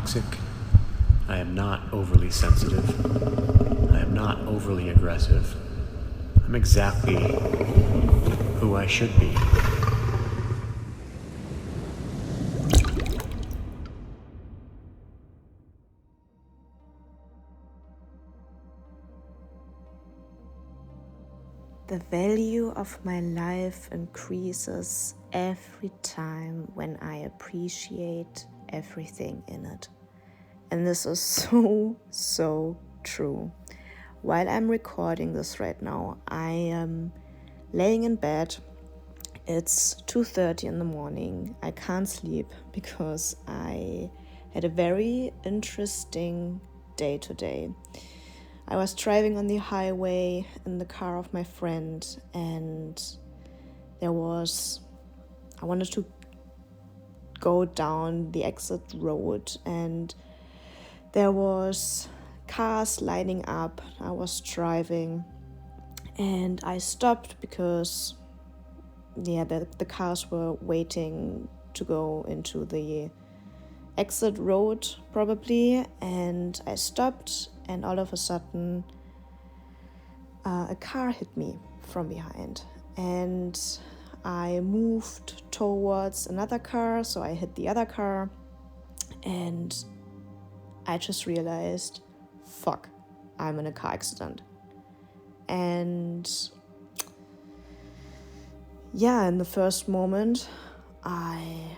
toxic. I am not overly sensitive. I am not overly aggressive. I'm exactly who I should be. The value of my life increases every time when I appreciate everything in it. And this is so true. While I'm recording this right now, I am laying in bed. It's 2:30 in the morning. I can't sleep because I had a very interesting day today. I was driving on the highway in the car of my friend, and I wanted to go down the exit road, and there was cars lining up. I was driving and I stopped because the cars were waiting to go into the exit road probably, and I stopped, and all of a sudden a car hit me from behind, and I moved towards another car, so I hit the other car, and I just realized, fuck, I'm in a car accident. And yeah, in the first moment I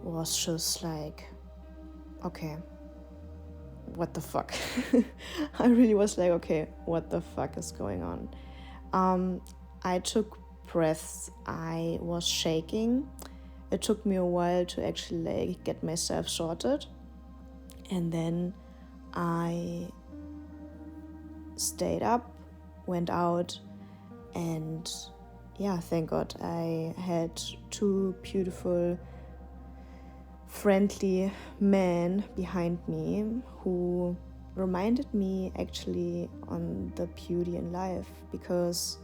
was just like, okay, what the fuck? I really was like, okay, what the fuck is going on? I took breaths. I was shaking. It took me a while to actually get myself sorted. And then I stayed up, went out, and yeah, thank God I had two beautiful, friendly men behind me who reminded me actually on the beauty in life, because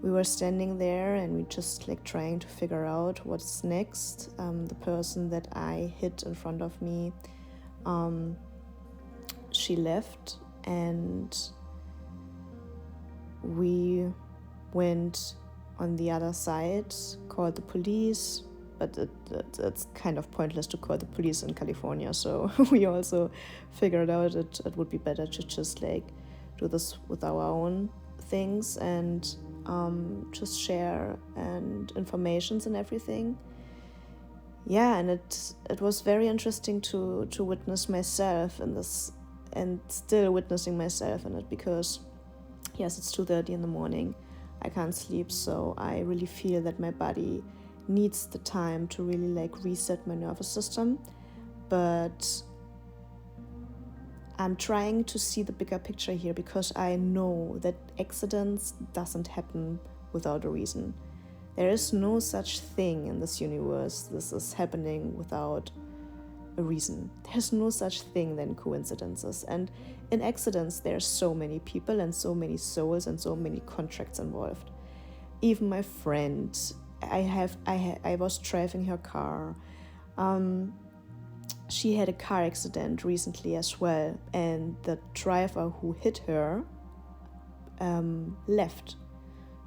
we were standing there and we just trying to figure out what's next. The person that I hit in front of me, she left, and we went on the other side, called the police, but it's kind of pointless to call the police in California, so we also figured out it would be better to just do this with our own things and just share and informations and everything. Yeah, and it was very interesting to witness myself in this, and still witnessing myself in it, because yes, it's 2:30 in the morning. I can't sleep, so I really feel that my body needs the time to really reset my nervous system. But I'm trying to see the bigger picture here, because I know that accidents doesn't happen without a reason. There is no such thing in this universe. This is happening without a reason. There's no such thing than coincidences. And in accidents, there's so many people and so many souls and so many contracts involved. Even my friend, I was driving her car. She had a car accident recently as well, and the driver who hit her left.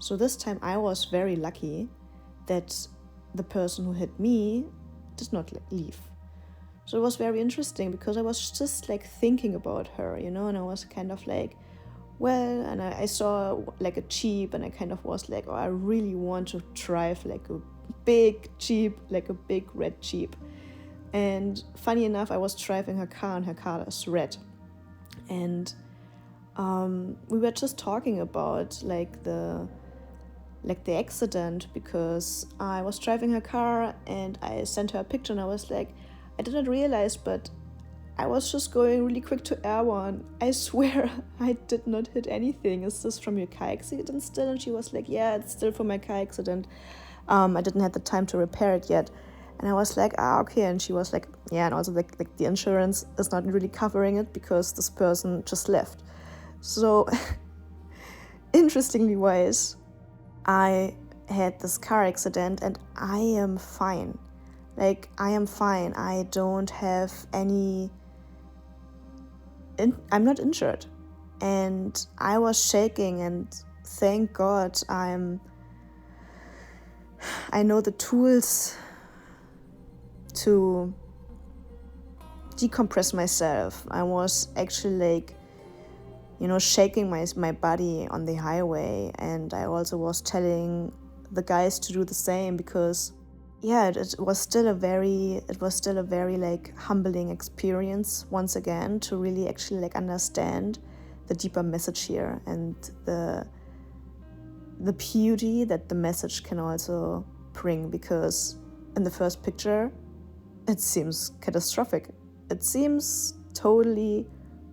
So this time I was very lucky that the person who hit me did not leave. So it was very interesting, because I was just thinking about her, and I was kind of well, and I saw a Jeep, and I kind of was oh, I really want to drive a big Jeep, a big red Jeep. And funny enough, I was driving her car, and her car is red. And we were just talking about the accident, because I was driving her car and I sent her a picture, and I was I didn't realize, but I was just going really quick to Air1. I swear I did not hit anything. Is this from your car accident still? And she was yeah, it's still from my car accident. I didn't have the time to repair it yet. And I was okay. And she was yeah, and also the insurance is not really covering it, because this person just left. So interestingly wise, I had this car accident and I am fine. Like, I am fine. I don't have any... I'm not injured. And I was shaking, and thank God I know the tools to decompress myself. I was actually like, shaking my body on the highway, and I also was telling the guys to do the same, because it was still a very like humbling experience once again, to really actually like understand the deeper message here, and the beauty that the message can also bring. Because in the first picture, it seems catastrophic. It seems totally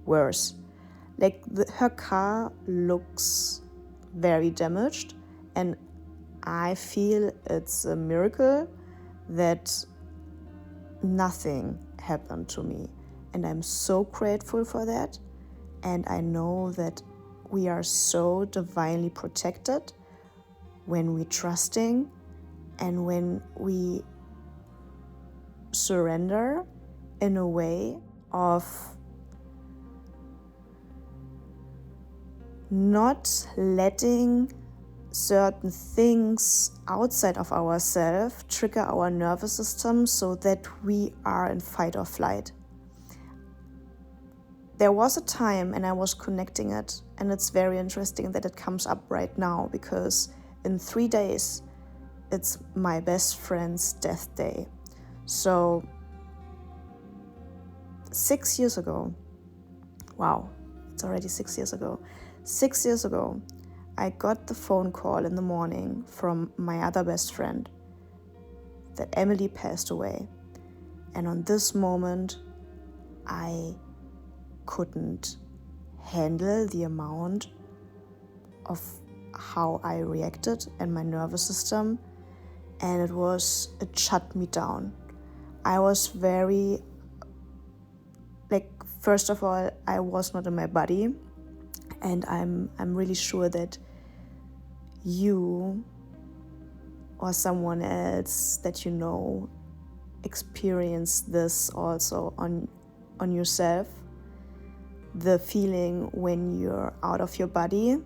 worse. Like, her car looks very damaged, and I feel it's a miracle that nothing happened to me. And I'm so grateful for that. And I know that we are so divinely protected when we're trusting and when we surrender in a way of not letting certain things outside of ourselves trigger our nervous system so that we are in fight or flight. There was a time, and I was connecting it, and it's very interesting that it comes up right now, because in 3 days, it's my best friend's death day. So 6 years ago, wow, it's already 6 years ago. 6 years ago, I got the phone call in the morning from my other best friend that Emily passed away. And on this moment, I couldn't handle the amount of how I reacted and my nervous system, and it shut me down. I was very, first of all, I was not in my body, and I'm really sure that you or someone else that you know experience this also on yourself. The feeling when you're out of your body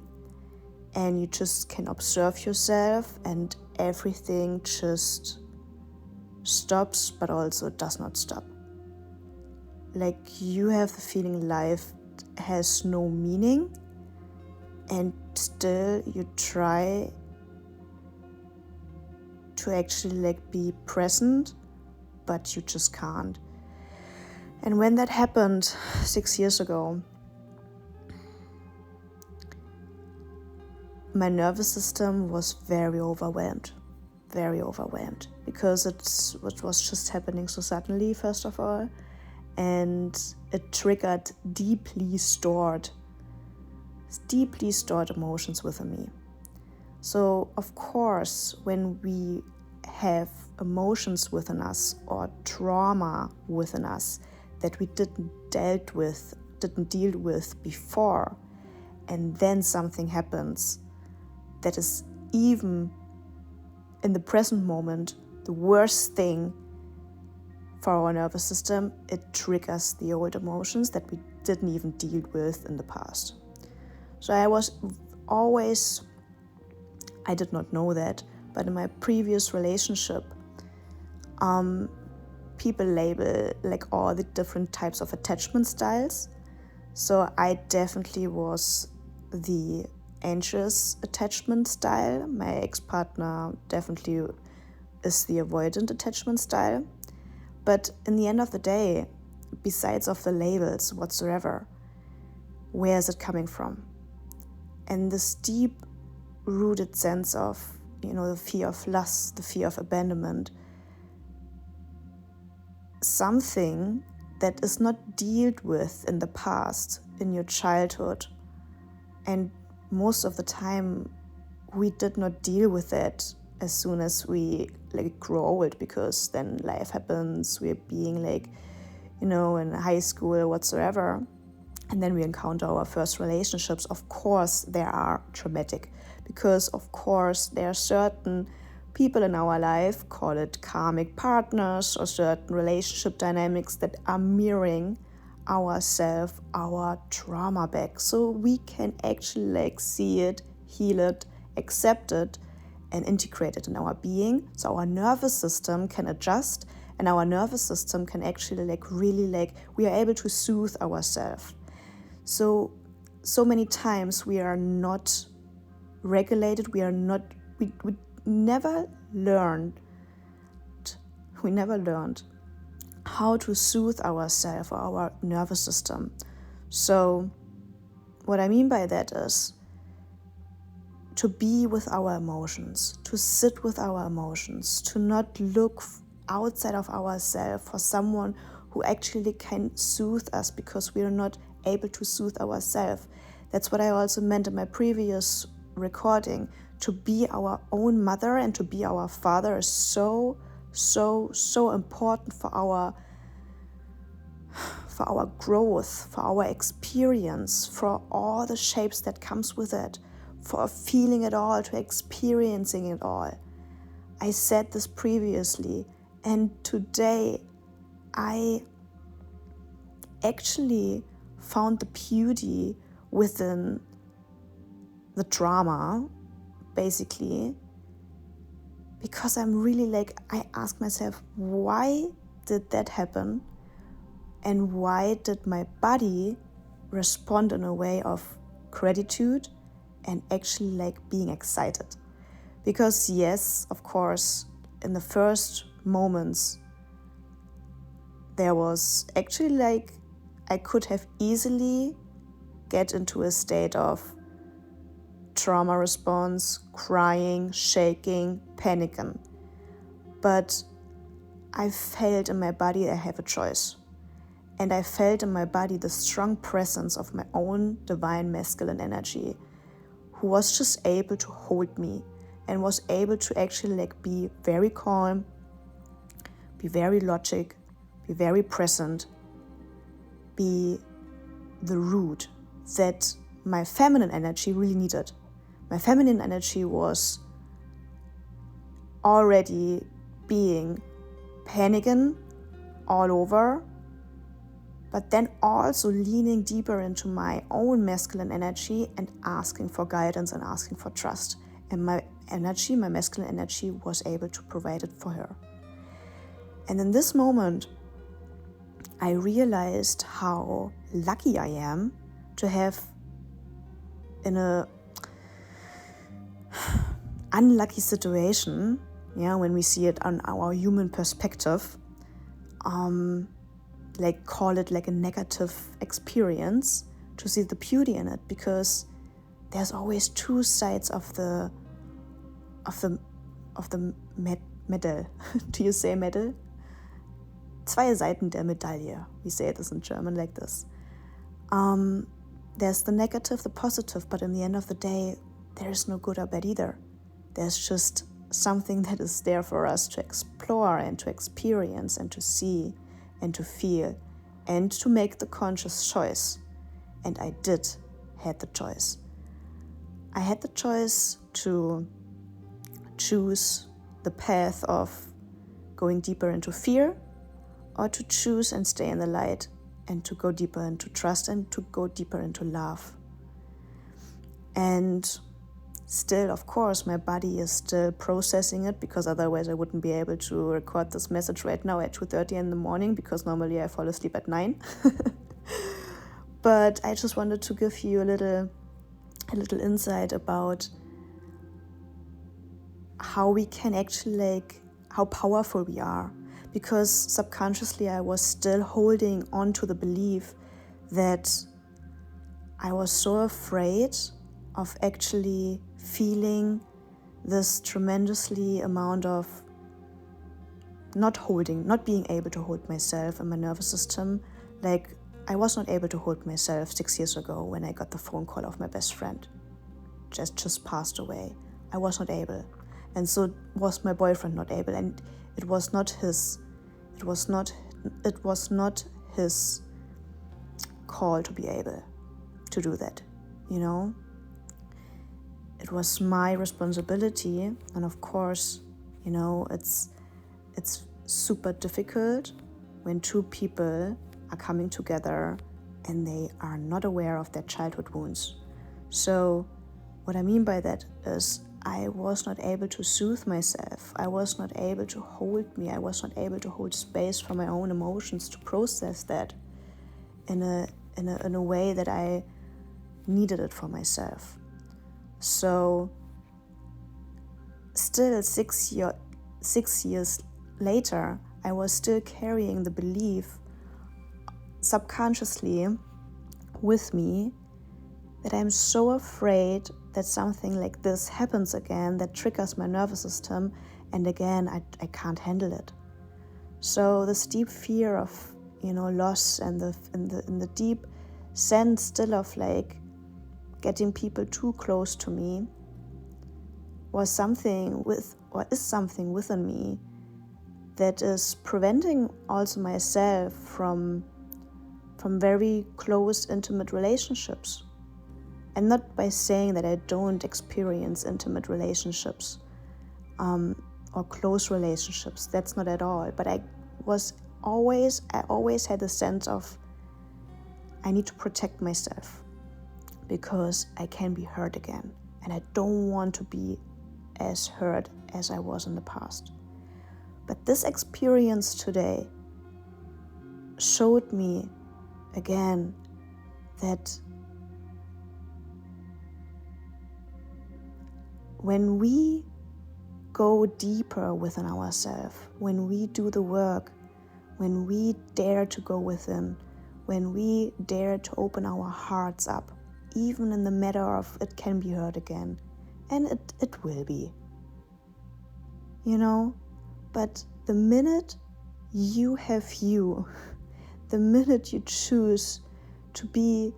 and you just can observe yourself and everything just stops, but also does not stop. Like, you have the feeling life has no meaning, and still you try to actually be present, but you just can't. And when that happened 6 years ago, my nervous system was very overwhelmed, because it was just happening so suddenly, first of all, and it triggered deeply stored emotions within me. So, of course, when we have emotions within us or trauma within us that we didn't deal with before, and then something happens that is even in the present moment the worst thing for our nervous system, it triggers the old emotions that we didn't even deal with in the past. So I did not know that, but in my previous relationship, people label all the different types of attachment styles. So I definitely was the anxious attachment style. My ex-partner definitely is the avoidant attachment style. But in the end of the day, besides of the labels whatsoever, where is it coming from? And this deep-rooted sense of, the fear of loss, the fear of abandonment, something that is not dealt with in the past, in your childhood. And most of the time, we did not deal with it as soon as we grow old, because then life happens, we're being in high school or whatsoever, and then we encounter our first relationships. Of course, they are traumatic, because of course there are certain people in our life, call it karmic partners or certain relationship dynamics that are mirroring ourselves, our trauma back. So we can actually like see it, heal it, accept it, and integrate it in our being. So our nervous system can adjust, and our nervous system can actually like really like, we are able to soothe ourselves. So many times we are not regulated, we never learned how to soothe ourselves or our nervous system. So what I mean by that is to be with our emotions, to sit with our emotions, to not look outside of ourselves for someone who actually can soothe us, because we are not able to soothe ourselves. That's what I also meant in my previous recording. To be our own mother and to be our father is so important for our growth, for our experience, for all the shapes that comes with it, for feeling it all, to experiencing it all. I said this previously, and today I actually found the beauty within the drama, basically, because I'm really like, I ask myself, why did that happen? And why did my body respond in a way of gratitude and actually like being excited? Because yes, of course, in the first moments, there was actually like, I could have easily get into a state of trauma response, crying, shaking, panicking. But I felt in my body I have a choice. And I felt in my body the strong presence of my own divine masculine energy, who was just able to hold me and was able to actually like be very calm, be very logic, be very present, be the root that my feminine energy really needed. My feminine energy was already being panicking all over, but then also leaning deeper into my own masculine energy and asking for guidance and asking for trust. And my energy, my masculine energy, was able to provide it for her. And in this moment, I realized how lucky I am to have, in a unlucky situation, when we see it on our human perspective, like call it like a negative experience, to see the beauty in it, because there's always two sides of the medal. Do you say medal? Zwei Seiten der Medaille. We say this in German like this. There's the negative, the positive, but in the end of the day, there is no good or bad either. There's just something that is there for us to explore and to experience and to see and to feel and to make the conscious choice. And I had the choice. I had the choice to choose the path of going deeper into fear, or to choose and stay in the light and to go deeper into trust and to go deeper into love. And still, of course, my body is still processing it, because otherwise I wouldn't be able to record this message right now at 2:30 in the morning, because normally I fall asleep at 9. But I just wanted to give you a little insight about how we can actually like, how powerful we are. Because subconsciously I was still holding on to the belief that I was so afraid of actually feeling this tremendously amount of not being able to hold myself and my nervous system. Like, I was not able to hold myself 6 years ago when I got the phone call of my best friend. Just passed away. I was not able. And so was my boyfriend not able. And it was not his call to be able to do that, It was my responsibility, and of course You know, it's super difficult when two people are coming together and they are not aware of their childhood wounds. So what I mean by that is I was not able to soothe myself. I was not able to hold me. I was not able to hold space for my own emotions to process that in a way that I needed it for myself. So still 6 years later, I was still carrying the belief subconsciously with me that I'm so afraid that something like this happens again, that triggers my nervous system, and again I can't handle it. So this deep fear of, you know, loss and the deep sense still of like getting people too close to me is something within me that is preventing also myself from very close, intimate relationships. And not by saying that I don't experience intimate relationships or close relationships. That's not at all. But I always had the sense of I need to protect myself because I can be hurt again. And I don't want to be as hurt as I was in the past. But this experience today showed me again that when we go deeper within ourselves, when we do the work, when we dare to go within, when we dare to open our hearts up, even in the matter of it can be hurt again, and it will be, you know, but the minute you have you, the minute you choose to be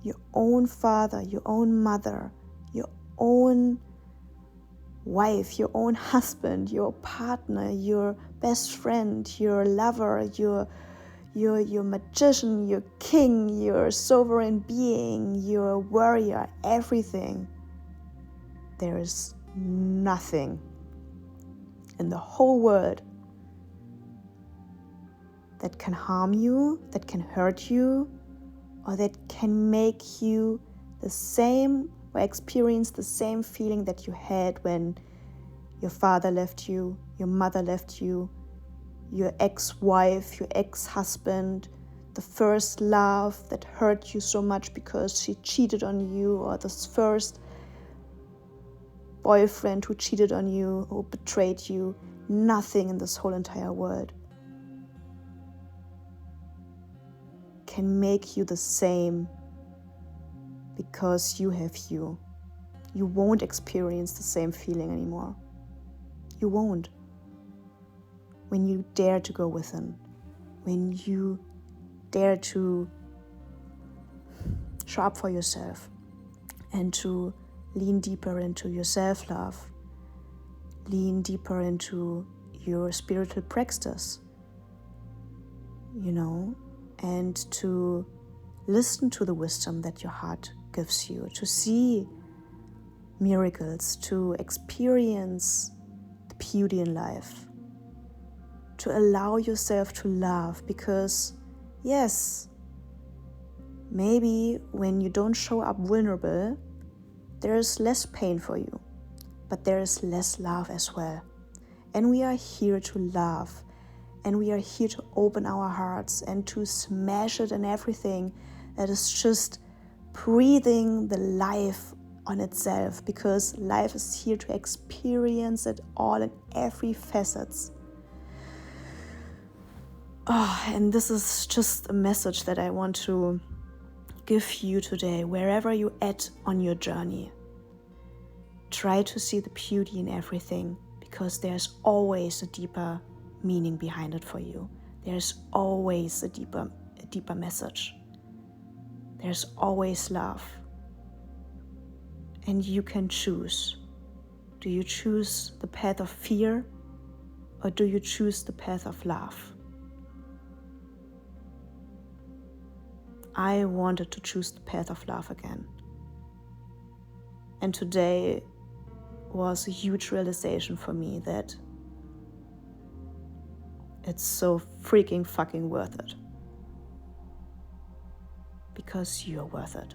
your own father, your own mother, your own wife, your own husband, your partner, your best friend, your lover, your magician, your king, your sovereign being, your warrior, everything, there is nothing in the whole world that can harm you, that can hurt you, or that can make you the same or experience the same feeling that you had when your father left you, your mother left you, your ex-wife, your ex-husband, the first love that hurt you so much because she cheated on you, or this first boyfriend who cheated on you, who betrayed you. Nothing in this whole entire world can make you the same because you have you. You won't experience the same feeling anymore. You won't. When you dare to go within, when you dare to show up for yourself and to lean deeper into your self-love, lean deeper into your spiritual practice, you know, and to listen to the wisdom that your heart gives you, to see miracles, to experience the beauty in life, to allow yourself to love, because yes, maybe when you don't show up vulnerable, there is less pain for you, but there is less love as well. And we are here to love, and we are here to open our hearts and to smash it in everything that is just breathing the life on itself, because life is here to experience it all in every facets. And this is just a message that I want to give you today, wherever you're at on your journey. Try to see the beauty in everything, because there's always a deeper meaning behind it for you. There's always a deeper message. There's always love. And you can choose. Do you choose the path of fear, or do you choose the path of love? I wanted to choose the path of love again. And today was a huge realization for me that it's so freaking fucking worth it. Because you're worth it.